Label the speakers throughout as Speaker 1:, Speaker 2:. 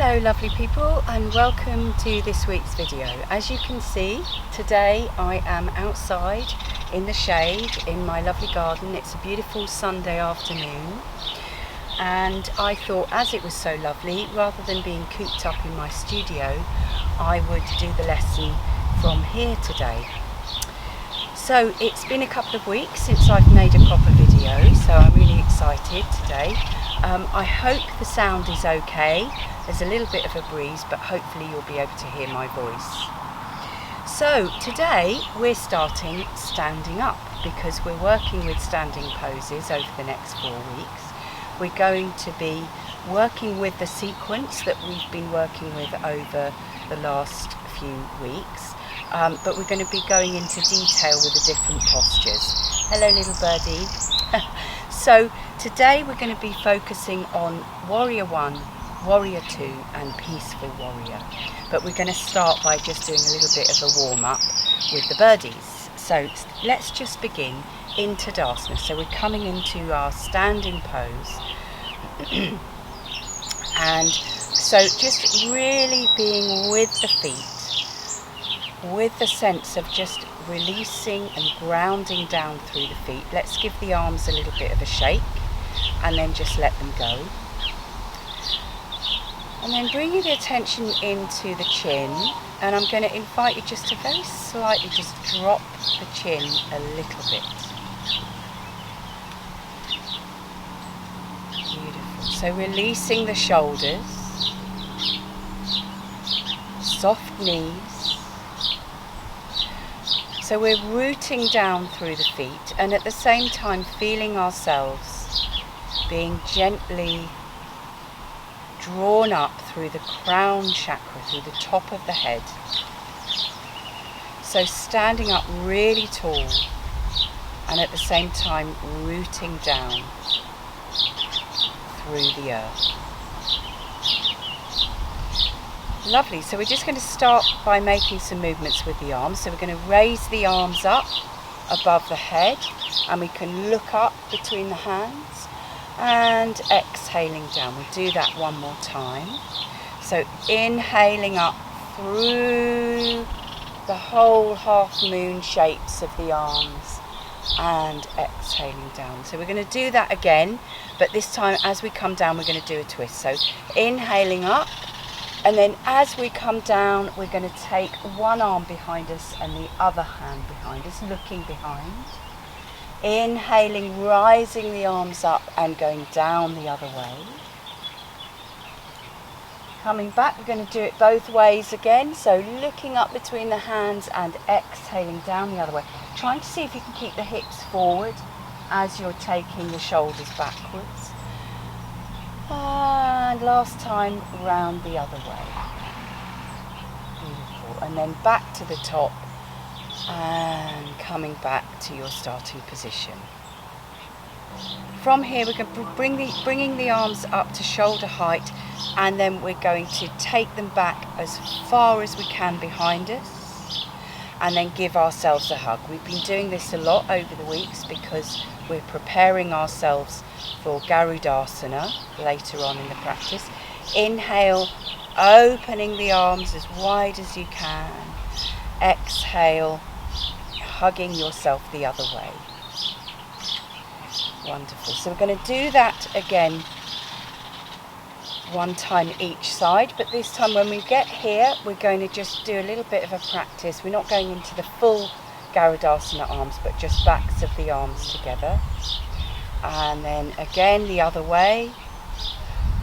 Speaker 1: Hello lovely people, and welcome to this week's video. As you can see, today I am outside in the shade in my lovely garden. It's a beautiful Sunday afternoon, and I thought, as it was so lovely, rather than being cooped up in my studio, I would do the lesson from here today. So it's been a couple of weeks since I've made a proper video, so I'm really excited today. I hope the sound is okay. There's a little bit of a breeze, but hopefully you'll be able to hear my voice. So today we're starting standing up, because we're working with standing poses over the next 4 weeks. We're going to be working with the sequence that we've been working with over the last few weeks, but we're going to be going into detail with the different postures. Hello little birdie. So today we're going to be focusing on Warrior 1, Warrior 2 and Peaceful Warrior. But we're going to start by just doing a little bit of a warm-up with the birdies. So let's just begin in Tadasana. So we're coming into our standing pose. And so just really being with the feet, with the sense of just releasing and grounding down through the feet. Let's give the arms a little bit of a shake and then just let them go. And then bringing the attention into the chin, and I'm going to invite you just to very slightly just drop the chin a little bit. Beautiful. So releasing the shoulders, soft knees. So we're rooting down through the feet, and at the same time feeling ourselves being gently drawn up through the crown chakra, through the top of the head. So standing up really tall, and at the same time rooting down through the earth. Lovely. So we're just going to start by making some movements with the arms. So we're going to raise the arms up above the head, and we can look up between the hands and exhaling down. We'll do that one more time. So inhaling up through the whole half moon shapes of the arms and exhaling down. So we're going to do that again, but this time as we come down we're going to do a twist. So inhaling up, and then as we come down we're going to take one arm behind us and the other hand behind us, looking behind. Inhaling, rising the arms up and going down the other way. Coming back, we're going to do it both ways again. So looking up between the hands and exhaling down the other way. Trying to see if you can keep the hips forward as you're taking the shoulders backwards. And last time, round the other way. Beautiful. And then back to the top. And coming back to your starting position. From here we're going to bringing the arms up to shoulder height, and then we're going to take them back as far as we can behind us, and then give ourselves a hug. We've been doing this a lot over the weeks because we're preparing ourselves for Garudasana later on in the practice. Inhale, opening the arms as wide as you can. Exhale, hugging yourself the other way. Wonderful. So we're going to do that again one time each side, but this time when we get here we're going to just do a little bit of a practice. We're not going into the full Garudasana arms, but just backs of the arms together, and then again the other way.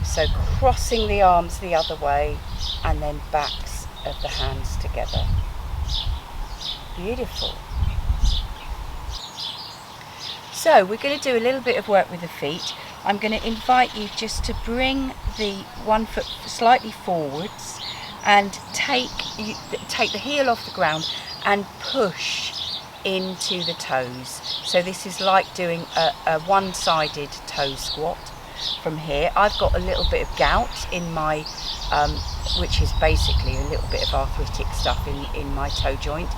Speaker 1: So crossing the arms the other way, and then backs of the hands together. Beautiful. So we're going to do a little bit of work with the feet. I'm going to invite you just to bring the one foot slightly forwards and take the heel off the ground and push into the toes. So this is like doing a one-sided toe squat. From here I've got a little bit of gout in my which is basically a little bit of arthritic stuff in my toe joint,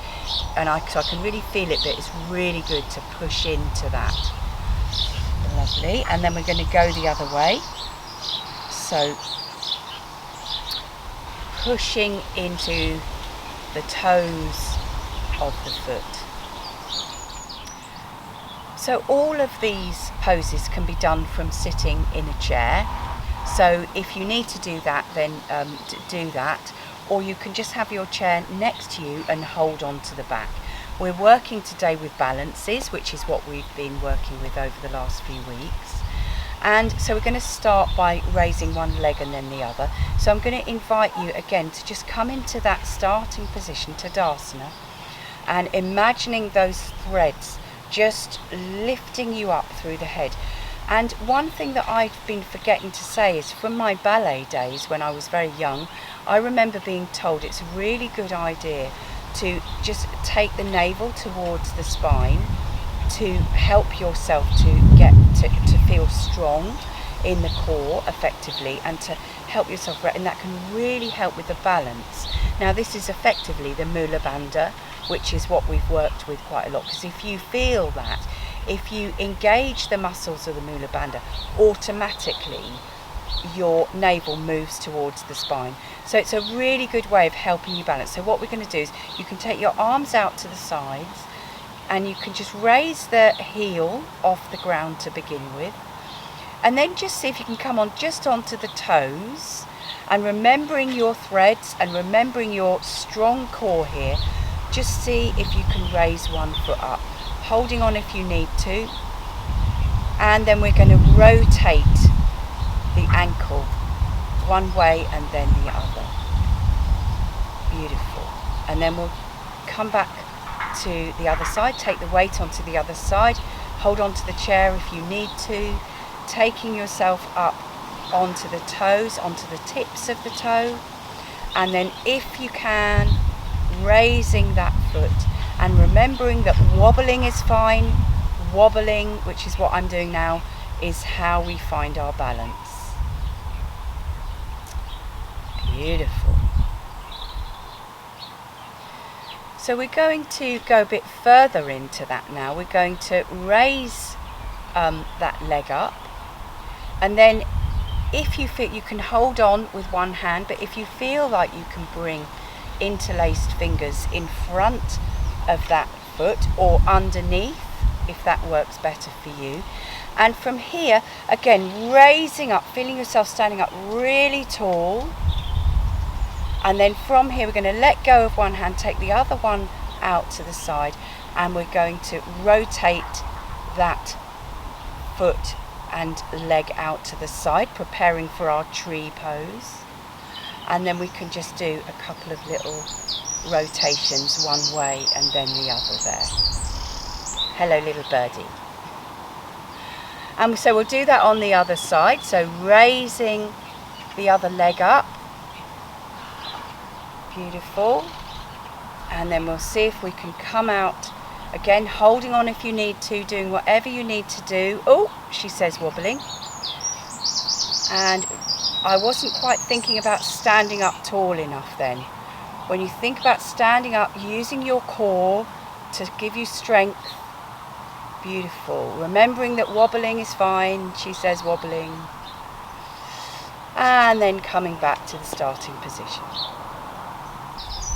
Speaker 1: and so I can really feel it, but it's really good to push into that. Lovely. And then we're going to go the other way. So pushing into the toes of the foot. So all of these poses can be done from sitting in a chair. So if you need to do that, then do that. Or you can just have your chair next to you and hold on to the back. We're working today with balances, which is what we've been working with over the last few weeks. And so we're going to start by raising one leg and then the other. So I'm going to invite you again to just come into that starting position, Tadasana, and imagining those threads just lifting you up through the head. And one thing that I've been forgetting to say is from my ballet days when I was very young, I remember being told it's a really good idea to just take the navel towards the spine to help yourself to get to feel strong in the core effectively, and to help yourself, and that can really help with the balance. Now this is effectively the Mula Bandha, which is what we've worked with quite a lot, because if you feel that, if you engage the muscles of the Mula Bandha, automatically your navel moves towards the spine. So it's a really good way of helping you balance. So what we're going to do is you can take your arms out to the sides and you can just raise the heel off the ground to begin with, and then just see if you can come on just onto the toes, and remembering your threads and remembering your strong core here, just see if you can raise one foot up, holding on if you need to, and then we're going to rotate the ankle one way and then the other. Beautiful. And then we'll come back to the other side, take the weight onto the other side, hold on to the chair if you need to, taking yourself up onto the toes, onto the tips of the toe, and then if you can, raising that foot and remembering that wobbling is fine. Wobbling, which is what I'm doing now, is how we find our balance. Beautiful. So we're going to go a bit further into that now. We're going to raise that leg up, and then if you feel, you can hold on with one hand, but if you feel like you can bring interlaced fingers in front of that foot or underneath, if that works better for you. And from here, again, raising up, feeling yourself standing up really tall. And then from here, we're going to let go of one hand, take the other one out to the side, and we're going to rotate that foot and leg out to the side, preparing for our tree pose. And then we can just do a couple of little rotations one way and then the other there. Hello, little birdie. And so we'll do that on the other side. So raising the other leg up. Beautiful. And then we'll see if we can come out again, holding on if you need to, doing whatever you need to do. Oh, she says wobbling. And I wasn't quite thinking about standing up tall enough then. When you think about standing up, using your core to give you strength. Beautiful. Remembering that wobbling is fine. She says wobbling. And then coming back to the starting position.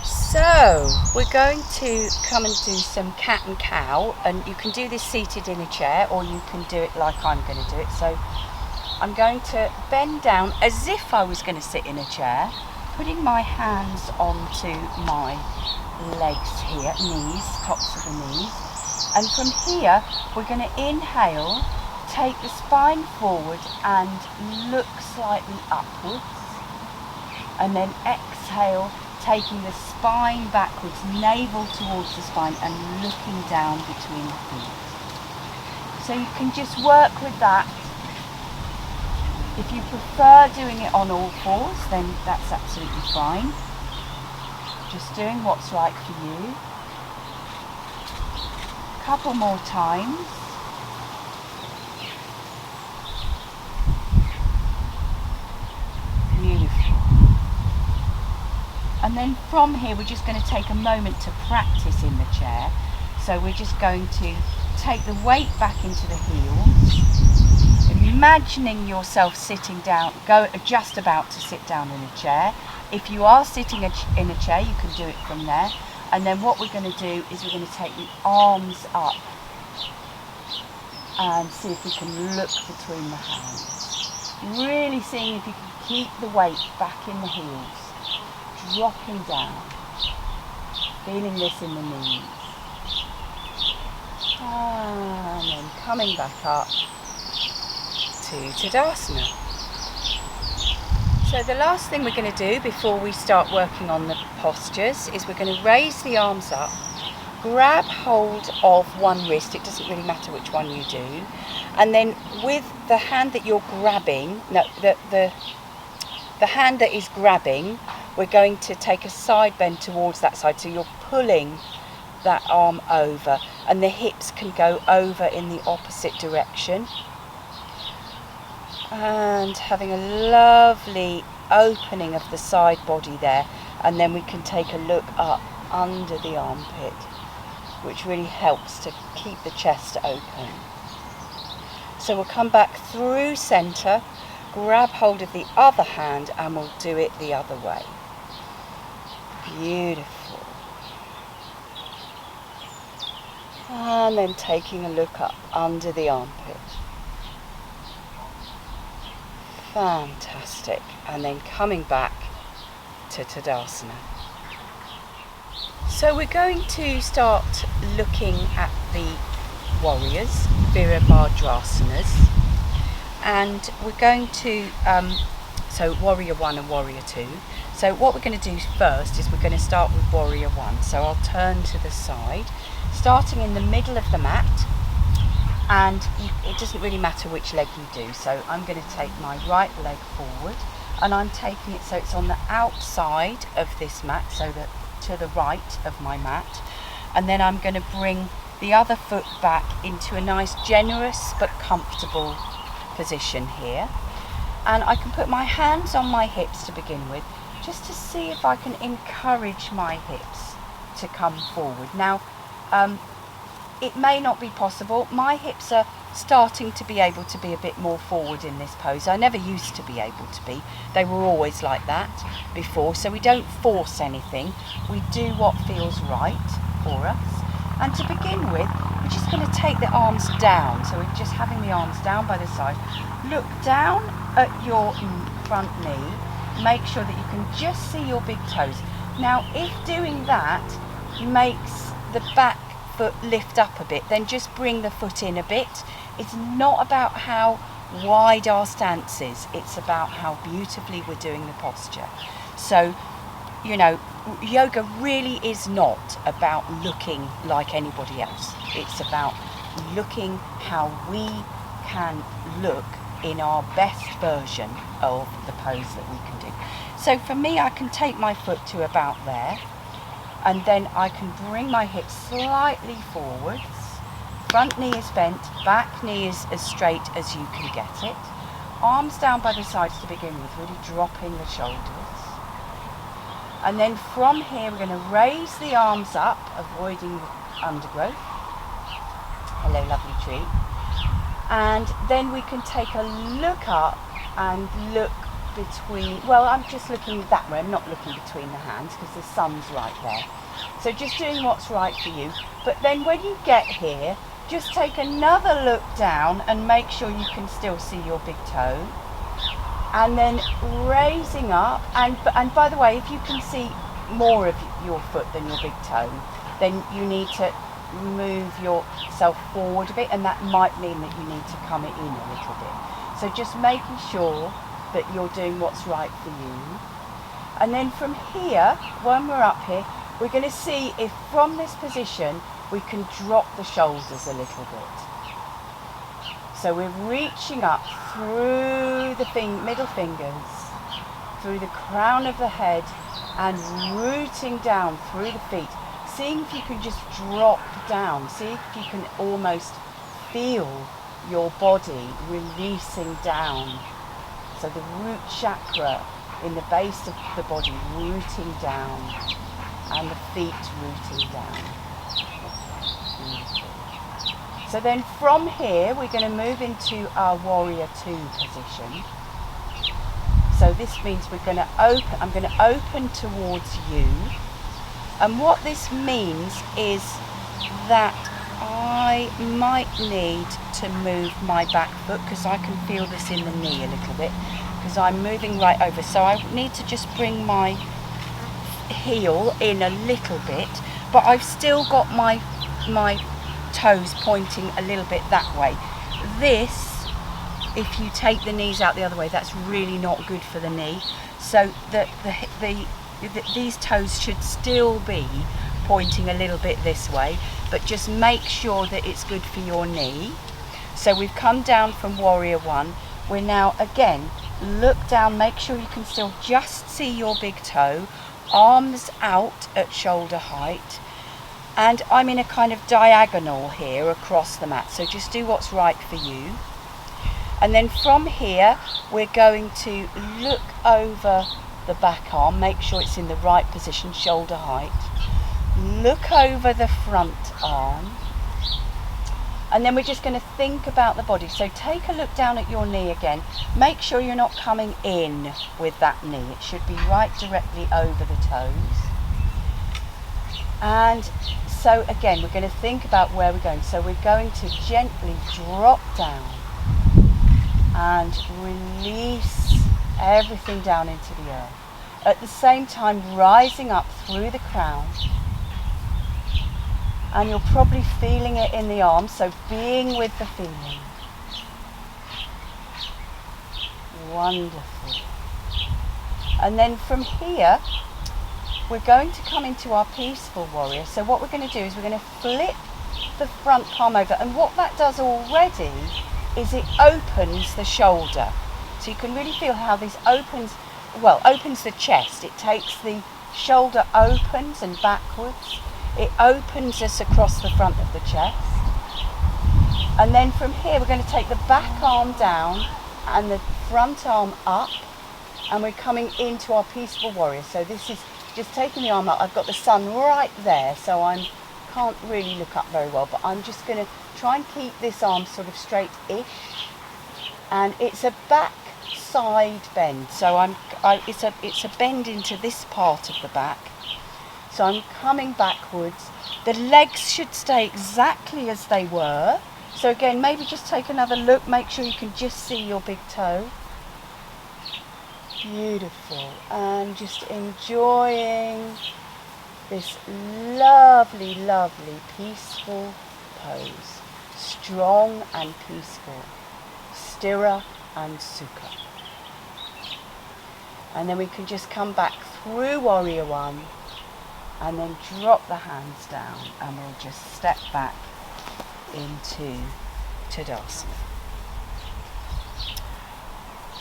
Speaker 1: So we're going to come and do some cat and cow, and you can do this seated in a chair or you can do it like I'm going to do it. So I'm going to bend down as if I was going to sit in a chair, putting my hands onto my legs here, knees, tops of the knees. And from here, we're going to inhale, take the spine forward and look slightly upwards. And then exhale, taking the spine backwards, navel towards the spine and looking down between the feet. So you can just work with that. If you prefer doing it on all fours, then that's absolutely fine. Just doing what's right for you. Couple more times. Beautiful. And then from here we're just going to take a moment to practice in the chair. So we're just going to take the weight back into the heels, imagining yourself sitting down, just about to sit down in a chair, If you are sitting in a chair, you can do it from there. And then what we're going to do is we're going to take the arms up and see if we can look between the hands. Really seeing if you can keep the weight back in the heels, dropping down, feeling this in the knees. And then coming back up to Tadasana. So the last thing we're going to do before we start working on the postures is we're going to raise the arms up, grab hold of one wrist, it doesn't really matter which one you do, and then with the hand that you're grabbing, the hand that is grabbing, we're going to take a side bend towards that side, so you're pulling that arm over and the hips can go over in the opposite direction. And having a lovely opening of the side body there, and then we can take a look up under the armpit, which really helps to keep the chest open. So we'll come back through centre, grab hold of the other hand, and we'll do it the other way. Beautiful. And then taking a look up under the armpit. Fantastic. And then coming back to Tadasana. So we're going to start looking at the warriors, Virabhadrasanas, and we're going to, so warrior 1 and warrior 2. So what we're going to do first is we're going to start with warrior 1. So I'll turn to the side, starting in the middle of the mat. And it doesn't really matter which leg you do, so I'm going to take my right leg forward and I'm taking it so it's on the outside of this mat, so that to the right of my mat, and then I'm going to bring the other foot back into a nice generous but comfortable position here, and I can put my hands on my hips to begin with, just to see if I can encourage my hips to come forward. Now it may not be possible. My hips are starting to be able to be a bit more forward in this pose. I never used to be able to be. They were always like that before. So we don't force anything. We do what feels right for us. And to begin with, we're just going to take the arms down. So we're just having the arms down by the side. Look down at your front knee. Make sure that you can just see your big toes. Now, if doing that makes the back foot lift up a bit, then just bring the foot in a bit. It's not about how wide our stance is, it's about how beautifully we're doing the posture. So, you know, yoga really is not about looking like anybody else. It's about looking how we can look in our best version of the pose that we can do. So for me, I can take my foot to about there, and then I can bring my hips slightly forwards. Front knee is bent, back knee is as straight as you can get it. Arms down by the sides to begin with, really dropping the shoulders. And then from here, we're going to raise the arms up, avoiding the undergrowth. Hello, lovely tree. And then we can take a look up and look between, well, I'm just looking that way, I'm not looking between the hands because the sun's right there. So just doing what's right for you. But then when you get here, just take another look down and make sure you can still see your big toe. And then raising up, and by the way, if you can see more of your foot than your big toe, then you need to move yourself forward a bit, and that might mean that you need to come in a little bit. So just making sure that you're doing what's right for you. And then from here, when we're up here, we're going to see if from this position we can drop the shoulders a little bit. So we're reaching up through the middle fingers, through the crown of the head, and rooting down through the feet. Seeing if you can just drop down. See if you can almost feel your body releasing down. So the root chakra in the base of the body rooting down, and the feet rooting down. Beautiful. So then from here, we're going to move into our warrior 2 position. So this means we're going to open, I'm going to open towards you. And what this means is that I might need to move my back foot, because I can feel this in the knee a little bit, because I'm moving right over. So I need to just bring my heel in a little bit, but I've still got my toes pointing a little bit that way. This, if you take the knees out the other way, that's really not good for the knee. So these toes should still be pointing a little bit this way, but just make sure that it's good for your knee. So we've come down from warrior one. We're now, again, look down, make sure you can still just see your big toe, arms out at shoulder height, and I'm in a kind of diagonal here across the mat, so just do what's right for you. And then from here we're going to look over the back arm, make sure it's in the right position, shoulder height. Look over the front arm, and then we're just going to think about the body. So take a look down at your knee again. Make sure you're not coming in with that knee. It should be right directly over the toes. And so again, we're going to think about where we're going. So we're going to gently drop down and release everything down into the earth. At the same time, rising up through the crown. And you're probably feeling it in the arms, so being with the feeling. Wonderful. And then from here, we're going to come into our peaceful warrior. So what we're going to do is we're going to flip the front palm over, and what that does already is it opens the shoulder. So you can really feel how this opens the chest. It takes the shoulder opens and backwards. It opens us across the front of the chest. And then from here we're going to take the back arm down and the front arm up, and we're coming into our peaceful warrior. So this is just taking the arm up. I've got the sun right there, so I can't really look up very well, but I'm just going to try and keep this arm sort of straight-ish. And it's a back side bend, so it's a bend into this part of the back. So I'm coming backwards. The legs should stay exactly as they were. So again, maybe just take another look, make sure you can just see your big toe. Beautiful. And just enjoying this lovely, lovely, peaceful pose. Strong and peaceful. Sthira and Sukha. And then we can just come back through warrior one, and then drop the hands down, and we'll just step back into Tadasana.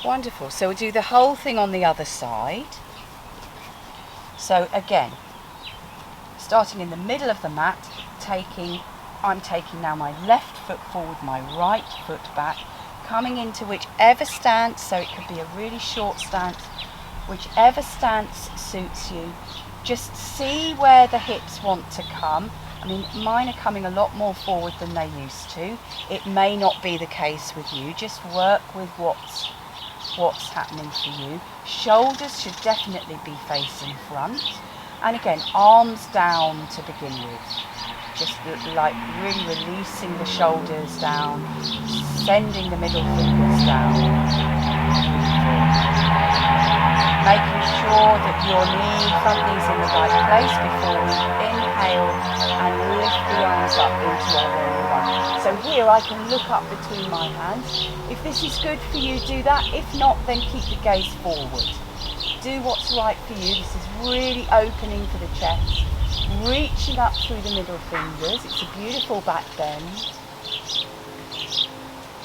Speaker 1: Wonderful. So we'll do the whole thing on the other side. So again, starting in the middle of the mat, I'm taking now my left foot forward, my right foot back, coming into whichever stance, so it could be a really short stance, whichever stance suits you. Just see where the hips want to come. I mean, mine are coming a lot more forward than they used to. It may not be the case with you. Just work with what's happening for you. Shoulders should definitely be facing front. And again, arms down to begin with. Just like really releasing the shoulders down, sending the middle fingers down. Making sure that your front knee's in the right place before we inhale and lift the arms up into our warrior one. So here I can look up between my hands. If this is good for you, do that. If not, then keep the gaze forward. Do what's right for you. This is really opening for the chest. Reaching up through the middle fingers. It's a beautiful back bend.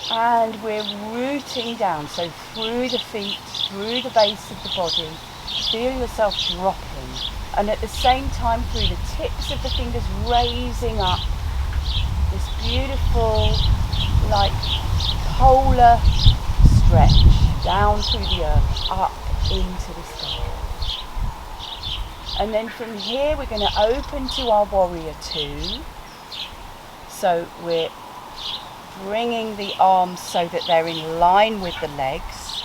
Speaker 1: And we're rooting down, so through the feet, through the base of the body. Feel yourself dropping, and at the same time through the tips of the fingers raising up this beautiful like polar stretch down through the earth, up into the sky. And then from here we're going to open to our warrior two. So we're bringing the arms so that they're in line with the legs,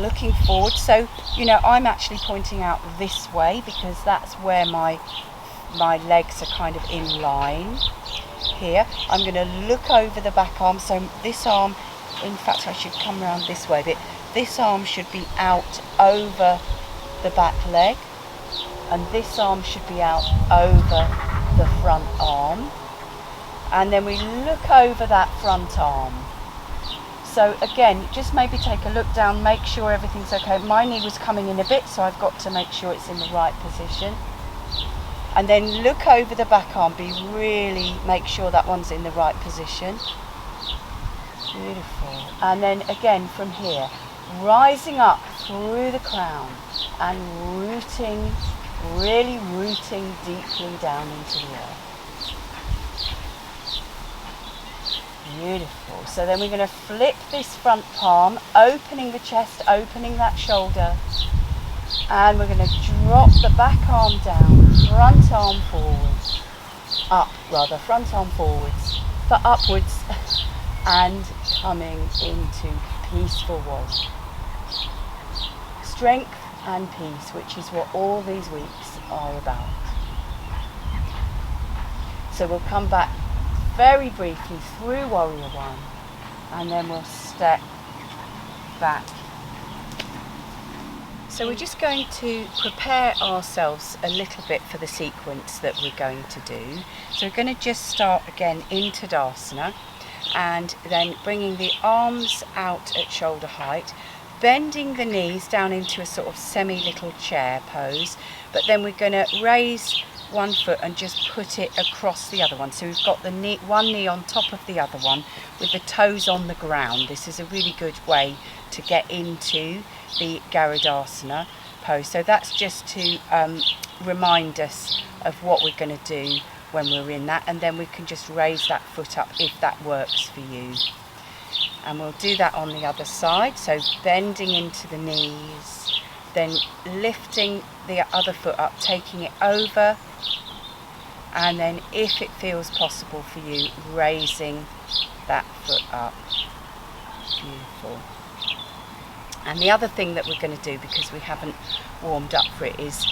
Speaker 1: looking forward. So, you know, I'm actually pointing out this way because that's where my legs are kind of in line here. I'm going to look over the back arm. So this arm, in fact, I should come around this way, but this arm should be out over the back leg, and this arm should be out over the front arm. And then we look over that front arm. So again, just maybe take a look down, make sure everything's okay. My knee was coming in a bit, so I've got to make sure it's in the right position. And then look over the back arm, make sure that one's in the right position. Beautiful. And then again from here, rising up through the crown and really rooting deeply down into the earth. Beautiful. So then we're going to flip this front palm, opening the chest, opening that shoulder. And we're going to drop the back arm down, front arm forwards, front arm forwards, but upwards, and coming into peaceful warrior. Strength and peace, which is what all these weeks are about. So we'll come back very briefly through warrior one, and then we'll step back. So we're just going to prepare ourselves a little bit for the sequence that we're going to do. So we're going to just start again in Tadasana, and then bringing the arms out at shoulder height, bending the knees down into a sort of semi-little chair pose, but then we're going to raise one foot and just put it across the other one. So we've got the knee, one knee on top of the other one with the toes on the ground. This is a really good way to get into the Garudasana pose. So that's just to remind us of what we're going to do when we're in that, and then we can just raise that foot up if that works for you. And we'll do that on the other side, so bending into the knees, then lifting the other foot up, taking it over, and then if it feels possible for you, raising that foot up. Beautiful. And the other thing that we're going to do, because we haven't warmed up for it, is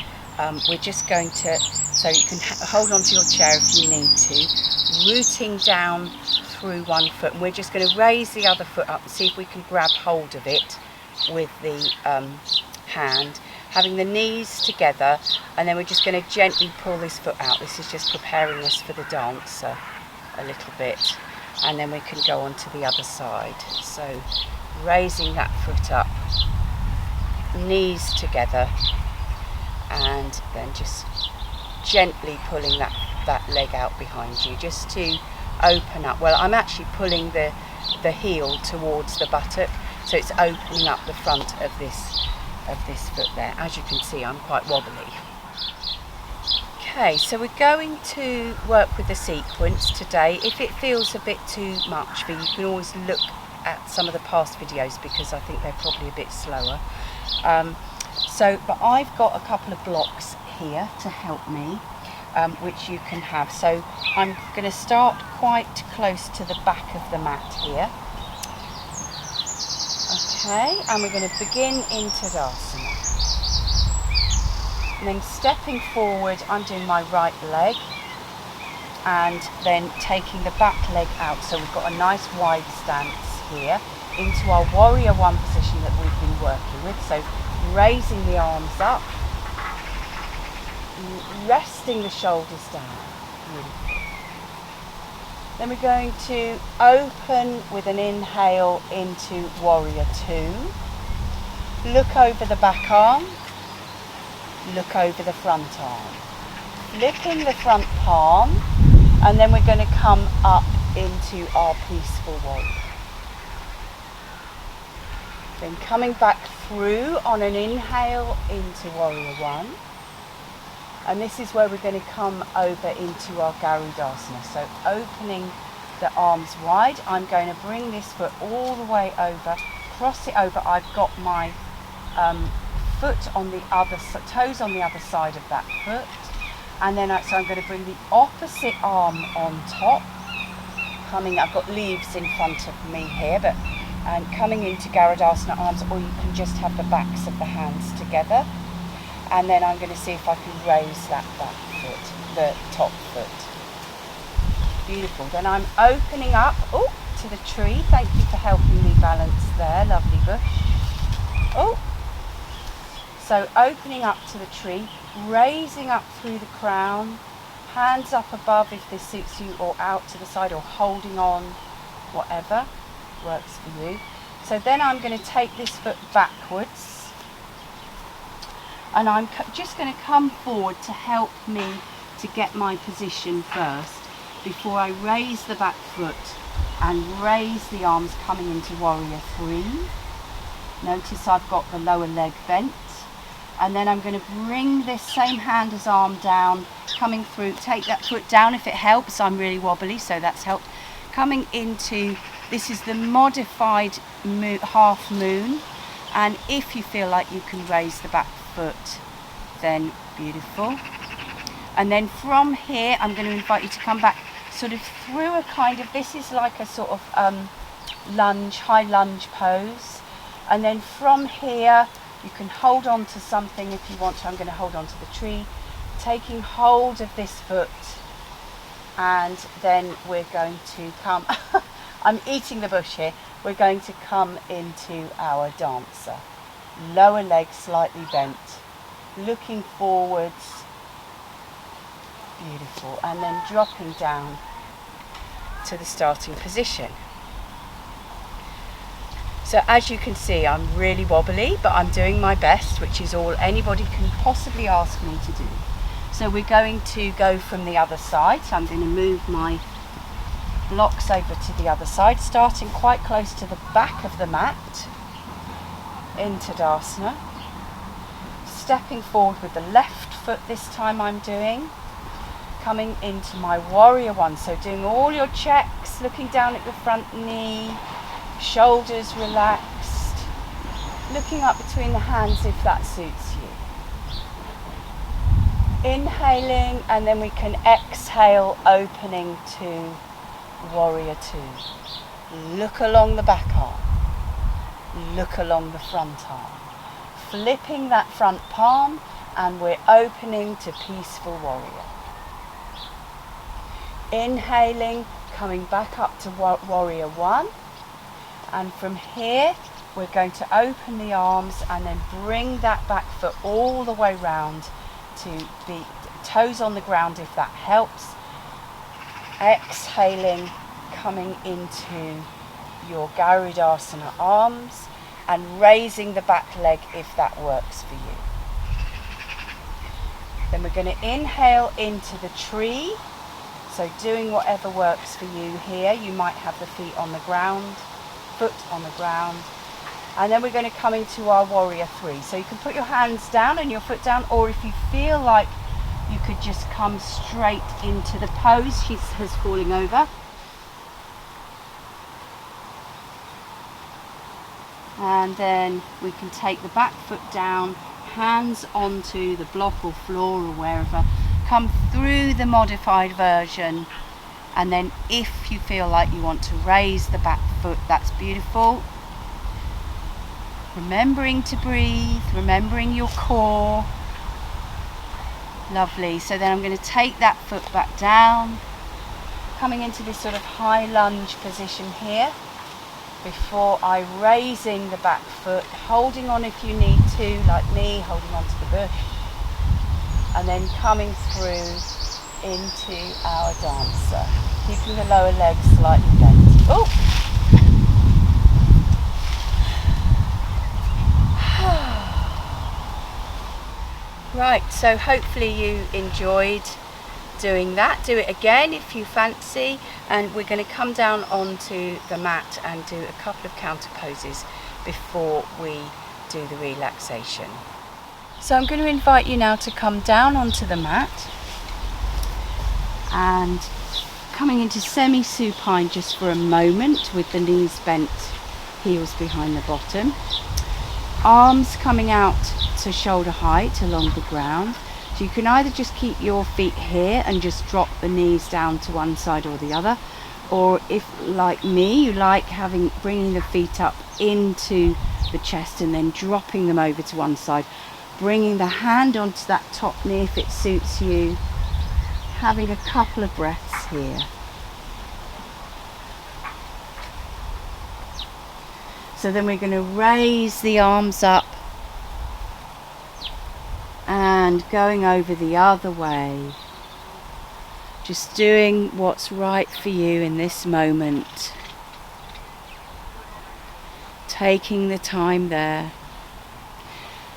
Speaker 1: we're just going to, so you can hold on to your chair if you need to, rooting down through one foot, and we're just going to raise the other foot up and see if we can grab hold of it with the hand, having the knees together, and then we're just going to gently pull this foot out. This is just preparing us for the dance a little bit, and then we can go on to the other side. So raising that foot up, knees together, and then just gently pulling that leg out behind you, just to open up. Well, I'm actually pulling the heel towards the buttock, so it's opening up the front of this foot there. As you can see, I'm quite wobbly. Okay, so we're going to work with the sequence today. If it feels a bit too much for you, you can always look at some of the past videos, because I think they're probably a bit slower. But I've got a couple of blocks here to help me, which you can have. So I'm going to start quite close to the back of the mat here. Okay, and we're going to begin in Tadasana. And then stepping forward, I'm doing my right leg, and then taking the back leg out. So we've got a nice wide stance here into our warrior one position that we've been working with. So raising the arms up, resting the shoulders down. Beautiful. Then we're going to open with an inhale into warrior two. Look over the back arm, look over the front arm. Flipping the front palm, and then we're going to come up into our peaceful warrior. Then coming back through on an inhale into warrior one. And this is where we're going to come over into our Garudasana. So opening the arms wide, I'm going to bring this foot all the way over, cross it over. I've got my foot on the other, toes on the other side of that foot. And then so I'm going to bring the opposite arm on top. I've got leaves in front of me here, but and coming into Garudasana arms, or you can just have the backs of the hands together. And then I'm going to see if I can raise that back foot, the top foot. Beautiful. Then I'm opening up to the tree. Thank you for helping me balance there, lovely bush. So opening up to the tree, raising up through the crown, hands up above if this suits you, or out to the side, or holding on, whatever works for you. So then I'm going to take this foot backwards, and I'm just going to come forward to help me to get my position first before I raise the back foot and raise the arms coming into warrior three. Notice I've got the lower leg bent, and then I'm going to bring this same hand as arm down, coming through, take that foot down if it helps. I'm really wobbly, so that's helped. Coming into, this is the modified half moon, and if you feel like you can raise the back foot, then beautiful. And then from here, I'm going to invite you to come back sort of through a kind of, this is like a sort of lunge, high lunge pose. And then from here, you can hold on to something if you want to. I'm going to hold on to the tree, taking hold of this foot, and then we're going to come, I'm eating the bush here, we're going to come into our dancer. Lower leg slightly bent, looking forwards, beautiful, and then dropping down to the starting position. So as you can see, I'm really wobbly, but I'm doing my best, which is all anybody can possibly ask me to do. So we're going to go from the other side. So I'm going to move my blocks over to the other side, starting quite close to the back of the mat, into Tadasana. Stepping forward with the left foot this time I'm doing. Coming into my warrior one, so doing all your checks, looking down at your front knee, shoulders relaxed, looking up between the hands if that suits you. Inhaling, and then we can exhale, opening to warrior two. Look along the back arm, look along the front arm, flipping that front palm, and we're opening to peaceful warrior. Inhaling, coming back up to warrior one, and from here we're going to open the arms and then bring that back foot all the way round to be toes on the ground if that helps. Exhaling, coming into your Garudasana arms and raising the back leg if that works for you. Then we're going to inhale into the tree. So doing whatever works for you here. You might have the feet on the ground, foot on the ground. And then we're going to come into our warrior three. So you can put your hands down and your foot down, or if you feel like you could just come straight into the pose. She has falling over. And then we can take the back foot down, hands onto the block or floor or wherever. Come through the modified version, and then if you feel like you want to raise the back foot, that's beautiful. Remembering to breathe, remembering your core. Lovely. So then I'm going to take that foot back down, coming into this sort of high lunge position here before I raising the back foot, holding on if you need to, like me, holding on to the bush. And then coming through into our dancer, keeping the lower leg slightly bent. Right, so hopefully you enjoyed doing that. Do it again if you fancy, and we're going to come down onto the mat and do a couple of counter poses before we do the relaxation. So I'm going to invite you now to come down onto the mat and coming into semi-supine just for a moment with the knees bent, heels behind the bottom. Arms coming out to shoulder height along the ground. So you can either just keep your feet here and just drop the knees down to one side or the other, or if, like me, you like bringing the feet up into the chest and then dropping them over to one side, bringing the hand onto that top knee if it suits you, having a couple of breaths here. So then we're going to raise the arms up and going over the other way. Just doing what's right for you in this moment. Taking the time there.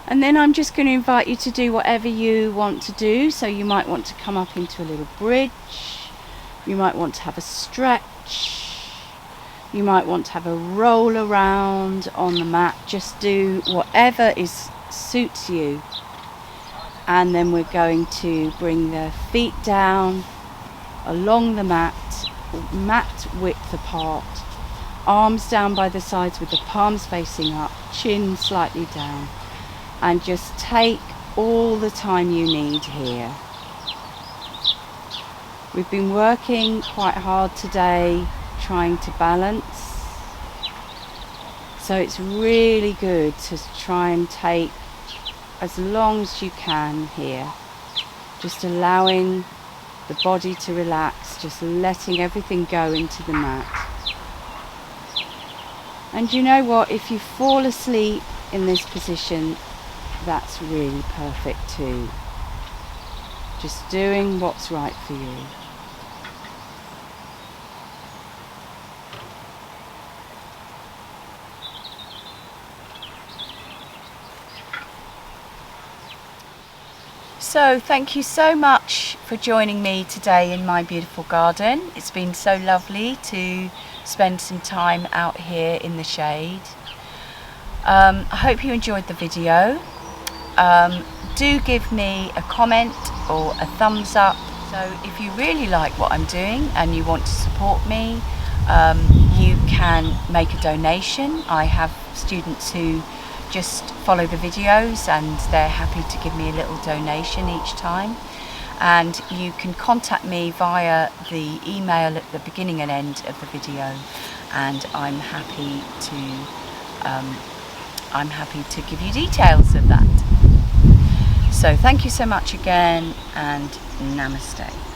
Speaker 1: And then I'm just going to invite you to do whatever you want to do. So you might want to come up into a little bridge. You might want to have a stretch. You might want to have a roll around on the mat. Just do whatever suits you. And then we're going to bring the feet down along the mat width apart. Arms down by the sides with the palms facing up, chin slightly down. And just take all the time you need here. We've been working quite hard today trying to balance. So it's really good to try and take as long as you can here. Just allowing the body to relax, just letting everything go into the mat. And you know what, if you fall asleep in this position, that's really perfect too. Just doing what's right for you. So thank you so much for joining me today in my beautiful garden. It's been so lovely to spend some time out here in the shade. I hope you enjoyed the video. Do give me a comment or a thumbs up. So if you really like what I'm doing and you want to support me, you can make a donation. I have students who just follow the videos and they're happy to give me a little donation each time. And you can contact me via the email at the beginning and end of the video, and I'm happy to give you details of that. So thank you so much again, and namaste.